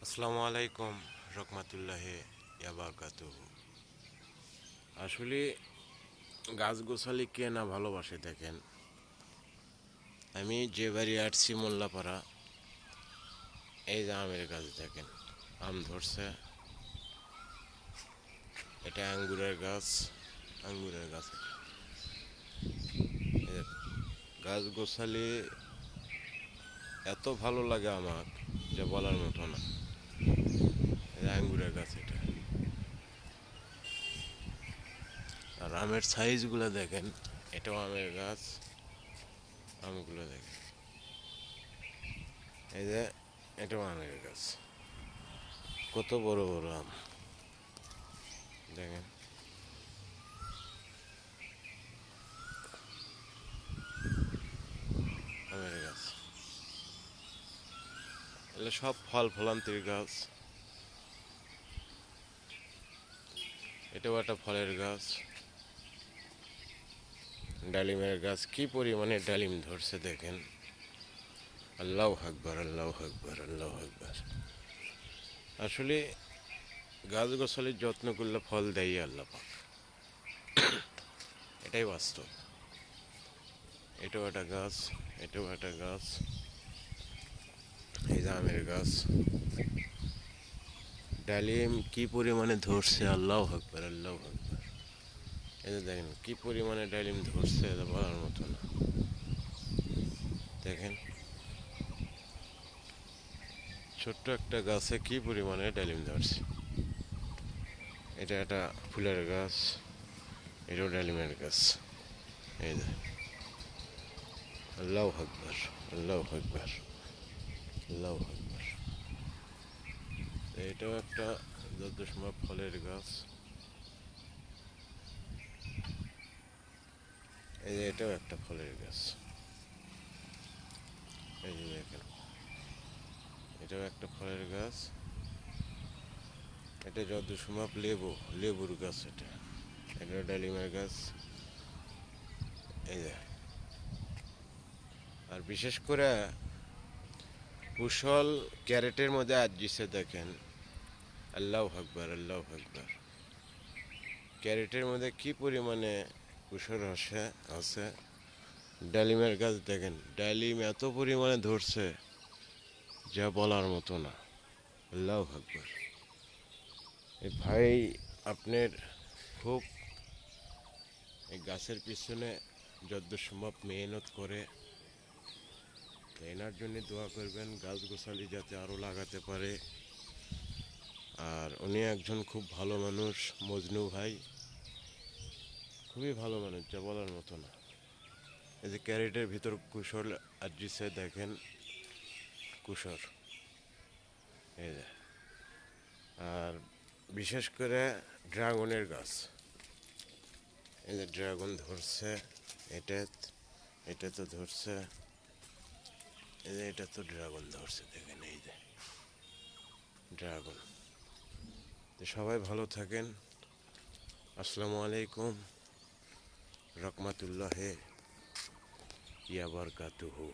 আসসালামু আলাইকুম রহমাতুল্লাহি বারাকাতুহু। আসলে গাছগোছালি কে না ভালোবাসে দেখেন। আমি যে বাড়ি আসছি মোল্লাপাড়া, এই যে আমের গাছ দেখেন, আম ধরছে। এটা আঙ্গুরের গাছ, আঙ্গুরের গাছ এটা। গাছগোছালি এত ভালো লাগে আমার, যে বলার মতো না। এই আঙ্গুরের গাছ এটা। আর আমের সাইজগুলো দেখেন, এটাও আমের গাছ। আমগুলো দেখেন, এই যে এটাও আমের গাছ। কত বড় বড় আম দেখেন। আমের গাছ, এগুলো সব ফল ফলান্তির গাছ। এটাও একটা ফলের গাছ, ডালিমের গাছ। কি পরিমাণে ডালিম ধরছে দেখেন। আল্লাহু আকবার, আল্লাহু আকবার, আল্লাহু আকবার। আসলে গাছগাছালির যত্ন করলে ফল দেয় আল্লাহ পাক, এটাই বাস্তব। এটাও একটা গাছ, এটাও একটা গাছ। এই যে আমের গাছ, ডালিম কি পরিমাণে ধরছে, আল্লাহু আকবার, আল্লাহু আকবার। এই যে দেখেন কি পরিমাণে ডালিম ধরছে, এটা বলার মতো না। দেখেন ছোট্ট একটা গাছে কি পরিমাণে ডালিম ধরছে। এটা একটা ফুলের গাছ, এটাও ডালিমের গাছ। এই যে আল্লাহু আকবার, আল্লাহু আকবার, আল্লাহু আকবার। এটাও একটা যতসময় ফলের গাছ। এই যে এটাও একটা ফলের গাছ। এই যে দেখেন, এটাও একটা ফলের গাছ। এটা যতসময় লেবুর গাছ। এটা ডালিমের গাছ। এই যে, আর বিশেষ করে কুশল ক্যারেটের মধ্যে আজ দিছে দেখেন। আল্লাহু আকবার, আল্লাহু আকবার। ক্যারেটের মধ্যে কি পরিমাণে কুশল আছে। ডালিমের গাছ দেখেন, ডালিম এত পরিমাণে ধরছে, যা বলার মতো না। আল্লাহু আকবার। এই ভাই আপনার খুব এই গাছের পিছনে যত সম্ভব মেহনত করে, এনার জন্য দোয়া করবেন, গাছ গোছালি যাতে আরও লাগাতে পারে। আর উনি একজন খুব ভালো মানুষ, মজনু ভাই, খুবই ভালো মানুষ, যা বলার মতো না। এই যে ক্যারেটের ভিতর কুশল আজিছে দেখেন, কুশর। এই যে, আর বিশেষ করে ড্রাগনের গাছ। এই যে ড্রাগন ধরছে, এটা এটা তো ধরছে। এই যে এটা তো ড্রাগন ধরছে দেখেন, এই যে ড্রাগন। তো সবাই ভালো থাকেন। আসসালামু আলাইকুম রহমাতুল্লাহি বারাকাতুহু।